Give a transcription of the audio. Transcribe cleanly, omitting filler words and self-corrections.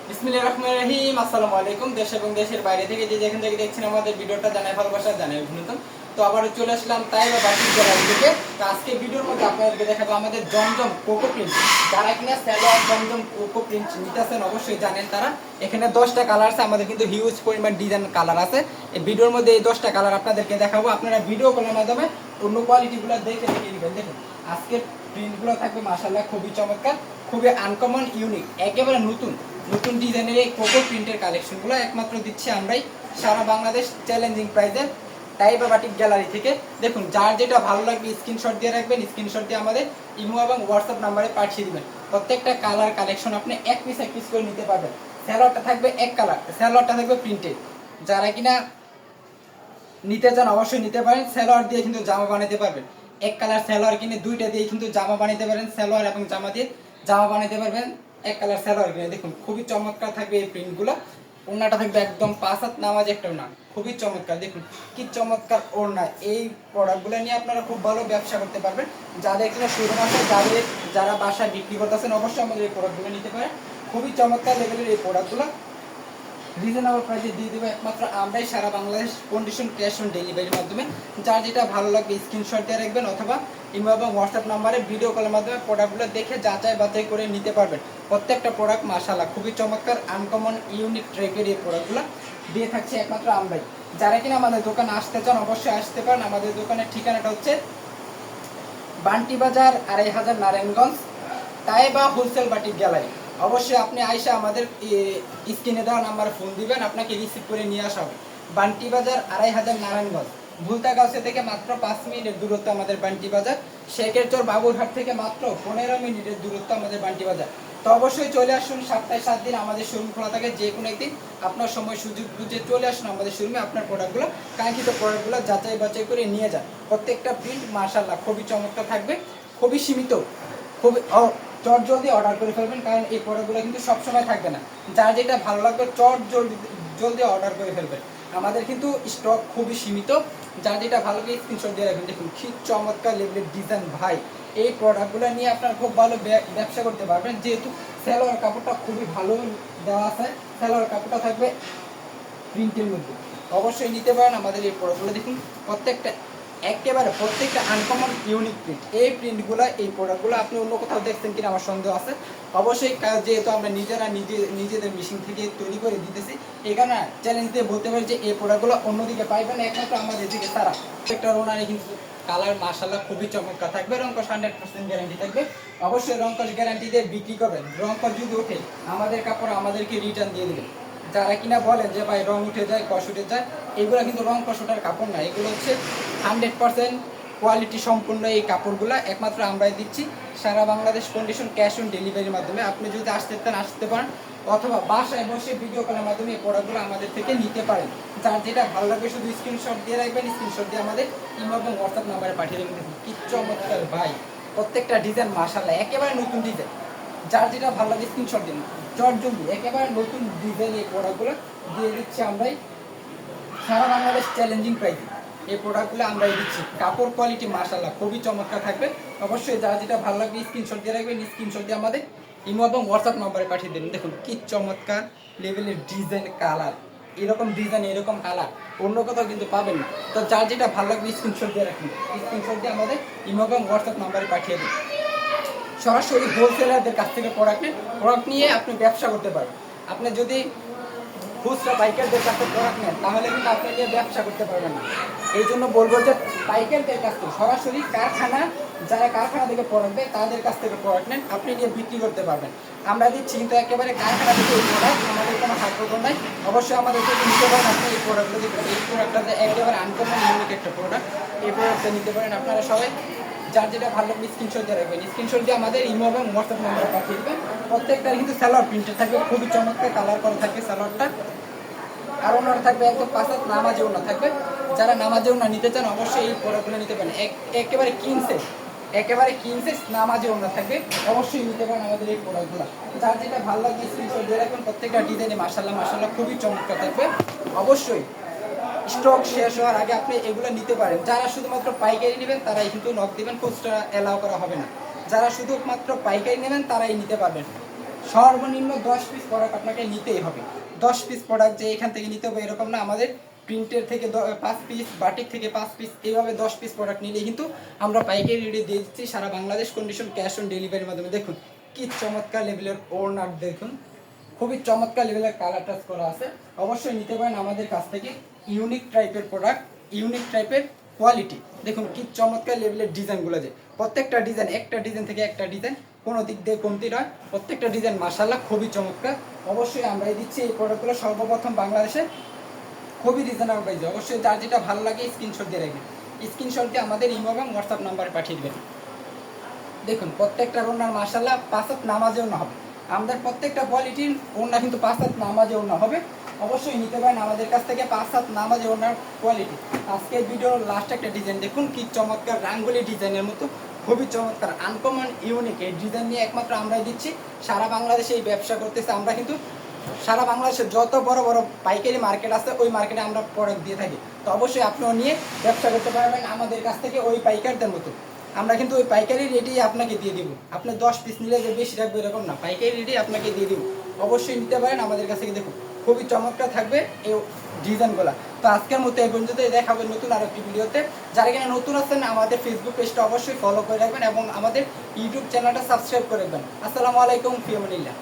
বিসমিল্লাহির রহমানির রহিম। আসসালামু আলাইকুম। দেশ এবং দেশের বাইরে থেকে যে যেখান থেকে দেখছেন আমাদের ভিডিওটা জানাই ভালোবাসা, জানাই অভিনন্দন। তো আবারও চলে আসলাম তাইবা বাটিক গ্যালারি থেকে। তো আজকে ভিডিওর মধ্যে আপনাদেরকে দেখাবো আমাদের জমজম কোকো প্রিন্ট। যারা কিনা সালোয়ার জমজম কোকো প্রিন্ট নিতেছেন অবশ্যই জানেন তারা। এখানে 10টা কালার আছে, আমাদের কিন্তু হিউজ পরিমাণ ডিজাইন কালার আছে। এই ভিডিওর মধ্যে এই 10টা কালার আপনাদেরকে দেখাবো। আপনারা ভিডিও কলের মাধ্যমে অন্য কোয়ালিটিগুলো দেখে নেবেন। দেখুন আজকের প্রিন্টগুলো থাকবে মাশাআল্লাহ খুবই চমৎকার, খুবই আনকমন, ইউনিক, একেবারে নতুন নতুন ডিজাইনের এই কোকো প্রিন্টের কালেকশনগুলো একমাত্র দিচ্ছি আমরাই সারা বাংলাদেশ চ্যালেঞ্জিং প্রাইসে তাইবা বাটিক গ্যালারি থেকে। দেখুন যার যেটা ভালো লাগবে স্ক্রিনশট দিয়ে রাখবেন, স্ক্রিনশট দিয়ে আমাদের ইমো এবং হোয়াটসঅ্যাপ নাম্বারে পাঠিয়ে দিবেন। প্রত্যেকটা কালার কালেকশন আপনি এক পিস করে নিতে পারবেন। স্যালোয়ারটা থাকবে এক কালার, স্যালোয়ারটা থাকবে প্রিন্টেড। যারা কিনা নিতে চান অবশ্যই নিতে পারেন। স্যালোয়ার দিয়ে কিন্তু জামা বানাতে পারবেন। এক কালার স্যালোয়ার কিনে দুইটা দিয়ে কিন্তু জামা বানাতে পারেন। স্যালোয়ার এবং জামা দিয়ে জামা বানাতে পারবেন এক কালার স্যালোয়ার কিনে। দেখুন খুবই চমৎকার থাকবে এই প্রিন্টগুলো। ওড়নাটা থাকবে একদম 5 হাত নামাজ একটা ওড়না, খুবই চমৎকার। দেখুন কি চমৎকার ওড়না। এই প্রোডাক্টগুলো নিয়ে আপনারা খুব ভালো ব্যবসা করতে পারবেন। যাদের কিনা শোরুম আছে, যারা বাসায় বিক্রি করতেছেন অবশ্যই আমাদের এই প্রোডাক্টগুলো নিতে পারেন। খুবই চমৎকার লেভেলের এই প্রোডাক্টগুলো রিজনেবল প্রাইসে দিয়ে দেবো একমাত্র আমরাই সারা বাংলাদেশ, কন্ডিশন ক্যাশ অন ডেলিভারির মাধ্যমে। যার যেটা ভালো লাগবে স্ক্রিনশট দিয়ে রাখবেন অথবা ইমো এবং হোয়াটসঅ্যাপ নাম্বারে ভিডিও কলের মাধ্যমে প্রোডাক্টগুলো দেখে যাচাই বাছাই করে নিতে পারবেন। প্রত্যেকটা প্রোডাক্ট মাশাআল্লাহ খুবই চমৎকার, আনকমন, ইউনিক টাইপের এই প্রোডাক্টগুলো দিয়ে থাকছে একমাত্র আমরাই। যারা কিনা আমাদের দোকানে আসতে চান অবশ্যই আসতে পারেন। আমাদের দোকানের ঠিকানাটা হচ্ছে বান্টি বাজার 2500 Narayanganj, Taiba wholesale batik gallery. অবশ্যই আপনি আইসা আমাদের স্ক্রিনে দেওয়া নাম্বারে ফোন দিবেন, আপনাকে রিসিভ করে নিয়ে আসা হবে। বান্টি বাজার 2500 নারায়ণগঞ্জ, ভুলতাগাঁওছে থেকে মাত্র 5 মিনিটের দূরত্ব আমাদের বান্টি বাজার। শেখের চর বাবুরহাট থেকে মাত্র 15 মিনিটের দূরত্ব আমাদের বান্টি বাজার। তো অবশ্যই চলে আসুন, সপ্তাহে 7 দিন আমাদের শোরুম খোলা থাকে। যে কোনো একদিন আপনার সময় সুযোগ বুঝে চলে আসুন আমাদের শোরুমে। আপনার প্রোডাক্টগুলো, কাঙ্ক্ষিত প্রোডাক্টগুলো যাচাই বাছাই করে নিয়ে যান। প্রত্যেকটা প্রিন্ট মাশাআল্লাহ খুবই চমৎকার থাকবে, খুবই সীমিত, খুবই চট জলদি অর্ডার করে ফেলবেন, কারণ এই প্রোডাক্টগুলো কিন্তু সবসময় থাকবে না। যার যেটা ভালো লাগবে চট জলদি অর্ডার করে ফেলবেন। আমাদের কিন্তু স্টক খুবই সীমিত। যার যেটা ভালো লাগে স্ক্রিনশট দিয়ে রাখবেন। দেখুন কি চমৎকার লেভেলের ডিজাইন ভাই। এই প্রোডাক্টগুলো নিয়ে আপনারা খুব ভালো ব্যবসা করতে পারবেন, যেহেতু সালোয়ার কাপড়টা খুবই ভালো দেওয়া আছে। সালোয়ার কাপড়টা থাকবে প্রিন্টের মধ্যে, অবশ্যই নিতে পারেন আমাদের এই প্রোডাক্টগুলো। দেখুন প্রত্যেকটা আনকমন, ইউনিক প্রিন্ট। এই প্রিন্টগুলো, এই প্রোডাক্টগুলো আপনি অন্য কোথাও দেখছেন কিনা আমার সন্দেহ আছে। অবশ্যই যেহেতু আমরা নিজেদের মেশিন থেকে তৈরি করে দিতেছি, এই কারণে চ্যালেঞ্জ দিয়ে বলতে পারি যে এই প্রোডাক্টগুলো অন্যদিকে পাইবেন একমাত্র আমাদের দিকে তারা। একটা ওনারে কিন্তু কালার মাশাআল্লাহ খুবই চমৎকার থাকবে। রংকশ 100% গ্যারান্টি থাকবে। অবশ্যই রংকশ গ্যারান্টি দিয়ে বিক্রি করবেন। রংকশ যদি ওঠে আমাদের কাপড় আমাদেরকে রিটার্ন দিয়ে দেবেন। যারা কিনা বলেন যে ভাই রং উঠে যায়, কষ উঠে যায়, এগুলো কিন্তু রং কষ ওঠার কাপড় না। এগুলো হচ্ছে 100% কোয়ালিটি সম্পূর্ণ এই কাপড়গুলো একমাত্র আমরাই দিচ্ছি সারা বাংলাদেশ, কন্ডিশন ক্যাশ অন ডেলিভারির মাধ্যমে। আপনি যদি আসতে চান আসতে পারেন, অথবা বাসায় বসে ভিডিও কলের মাধ্যমে এই প্রোডাক্টগুলো আমাদের থেকে নিতে পারেন। যার যেটা ভালো লাগবে শুধু স্ক্রিনশট দিয়ে রাখবেন, স্ক্রিনশট দিয়ে আমাদের ইমো এবং হোয়াটসঅ্যাপ নাম্বারে পাঠিয়ে দেবেন। দেখুন কি চমৎকার ভাই, প্রত্যেকটা ডিজাইন মাশাআল্লাহ একেবারে নতুন ডিজাইন। যার যেটা ভালো লাগে স্ক্রিনশট দিন, চট জলদি একেবারে নতুন ডিজাইন এই প্রোডাক্টগুলো দিয়ে দিচ্ছি আমরাই সারা বাংলাদেশ চ্যালেঞ্জিং প্রাইসে। এই প্রোডাক্টগুলো আমরাই দিচ্ছি। কাপড় কোয়ালিটি মাশাআল্লাহ খুবই চমৎকার থাকবে। অবশ্যই যার যেটা ভালো লাগবে স্ক্রিনশট দিয়ে রাখবেন, স্ক্রিনশট দিয়ে আমাদের ইমো এবং হোয়াটসঅ্যাপ নাম্বারে পাঠিয়ে দেবেন। দেখুন কি চমৎকার লেভেলের ডিজাইন, কালার, এরকম ডিজাইন এরকম কালার অন্য কোথাও কিন্তু পাবেন না। তো যার যেটা ভালো লাগবে স্ক্রিনশট দিয়ে রাখবেন, স্ক্রিনশট দিয়ে আমাদের ইমো এবং হোয়াটসঅ্যাপ নাম্বারে পাঠিয়ে দিন। সরাসরি হোলসেলারদের কাছ থেকে প্রোডাক্ট নিয়ে আপনি ব্যবসা করতে পারবেন। আপনি যদি খুচরা পাইকারদের কাছে প্রোডাক্ট নেন তাহলে কিন্তু আপনি নিয়ে ব্যবসা করতে পারবেন না। এই জন্য বলবো যে পাইকারদের কাছ থেকে সরাসরি যারা কারখানা থেকে প্রোডাক্ট দেয় তাদের কাছ থেকে প্রোডাক্ট নেন, আপনি নিয়ে বিক্রি করতে পারবেন। আমরা দিচ্ছি কিন্তু একেবারে কারখানা থেকে এই প্রোডাক্ট, আমাদের কোনো হাত প্রোডাক্ট নাই। অবশ্যই আমাদের থেকে নিতে পারেন। আপনি এই প্রোডাক্টগুলো দিতে পারেন। এই প্রোডাক্টটা একেবারে আনকমন, ইউনিক একটা প্রোডাক্ট। এই প্রোডাক্টটা নিতে পারেন আপনারা সবাই। যার যেটা ভালো লাগবে স্ক্রিনশট দিয়ে রাখবেন, স্ক্রিনশট দিয়ে আমাদের ইমো এবং হোয়াটসঅ্যাপ নাম্বারে পাঠিয়ে দেবেন। প্রত্যেকটা কিন্তু সালোয়ার প্রিন্টেড থাকবে, খুবই চমৎকার কালার করা থাকবে সালোয়ারটা। আর ওনার থাকবে একদম 5 হাত নামাজে ওনা থাকবে। যারা নামাজে ওনা নিতে চান অবশ্যই এই প্রোডাক্টগুলো নিতে পারেন। একেবারে কিং সাইজ নামাজে ওনা থাকবে, অবশ্যই নিতে পারেন আমাদের এই প্রোডাক্টগুলো। যার যেটা ভালো লাগবে স্ক্রিনশট দিয়ে রাখবেন। প্রত্যেকটা ডিজাইনে মাশাআল্লাহ খুবই চমৎকার থাকবে। অবশ্যই স্টক শেষ হওয়ার আগে আপনি এগুলো নিতে পারেন। যারা শুধুমাত্র পাইকারি নেবেন তারাই কিন্তু নক দিবেন, খুচরা এলাও করা হবে না। যারা শুধুমাত্র পাইকারি নেবেন তারাই নিতে পারবেন। সর্বনিম্ন 10 পিস প্রোডাক্ট আপনাকে নিতেই হবে। 10 পিস প্রোডাক্ট যে এখান থেকে নিতে হবে এরকম না, আমাদের প্রিন্টের থেকে 5 পিস, বাটিক থেকে 5 পিস, এইভাবে 10 পিস প্রোডাক্ট নিলে কিন্তু আমরা পাইকারি রেটে দিয়ে দিচ্ছি সারা বাংলাদেশ, কন্ডিশন ক্যাশ অন ডেলিভারির মাধ্যমে। দেখুন কি চমৎকার লেভেলের ওড়না, দেখুন খুবই চমৎকার লেভেলের কালার টাচ করা আছে। অবশ্যই নিতে পারেন আমাদের কাছ থেকে। ইউনিক টাইপের প্রোডাক্ট, ইউনিক টাইপের কোয়ালিটি, দেখুন কি চমৎকার লেভেলের ডিজাইনগুলো, যে প্রত্যেকটা ডিজাইন, একটা ডিজাইন থেকে একটা ডিজাইন, কোনো দিক দিয়ে কমতি নয়, প্রত্যেকটা ডিজাইন মাশাআল্লাহ খুবই চমৎকার। অবশ্যই আমরাই দিচ্ছি এই প্রোডাক্টগুলো সর্বপ্রথম বাংলাদেশে খুবই রিজনেবল প্রাইসে। অবশ্যই যার যেটা ভালো লাগে স্ক্রিনশট দিয়ে রাখবেন, স্ক্রিনশট দিয়ে আমাদের ইমো এবং হোয়াটসঅ্যাপ নাম্বারে পাঠিয়ে দেবেন। দেখুন প্রত্যেকটা ওড়নার মাশাআল্লাহ 5 হাত নামাজে ওড়না হবে, আমাদের প্রত্যেকটা কোয়ালিটির ওড়না কিন্তু 5 হাত নামাজে ওড়না হবে। অবশ্যই নিতে পারেন আমাদের কাছ থেকে 5 হাত নামাজে ওড়নার কোয়ালিটি। আজকের ভিডিওর লাস্ট একটা ডিজাইন দেখুন কি চমৎকার, রাঙ্গুলি ডিজাইনের মতো, খুবই চমৎকার, আনকমন, ইউনিক। এই ডিজাইন নিয়ে একমাত্র আমরাই দিচ্ছি, সারা বাংলাদেশে এই ব্যবসা করতেছে আমরা, কিন্তু সারা বাংলাদেশে যত বড় বড় পাইকারি মার্কেট আছে ওই মার্কেটে আমরা প্রোডাক্ট দিয়ে থাকি। তো অবশ্যই আপনিও নিয়ে ব্যবসা করতে পারবেন আমাদের কাছ থেকে ওই পাইকারদের মতো। আমরা কিন্তু ওই পাইকারি রেটেই আপনাকে দিয়ে দিব, আপনি 10 পিস নিলে যে বেশি রাখবে এরকম না, পাইকারি রেটেই আপনাকে দিয়ে দিব। অবশ্যই নিতে পারেন আমাদের কাছ থেকে। দেখুন খুবই চমৎকার থাকবে এই ডিজাইনগুলো। তো আজকের মতো এই পর্যন্ত, দেখাবে নতুন আরেকটি ভিডিওতে। যারা কিনা নতুন আছেন আমাদের ফেসবুক পেজটা অবশ্যই ফলো করে রাখবেন এবং আমাদের ইউটিউব চ্যানেলটা সাবস্ক্রাইব করে রাখবেন। আসসালামু আলাইকুম, ফি আমানিল্লাহ।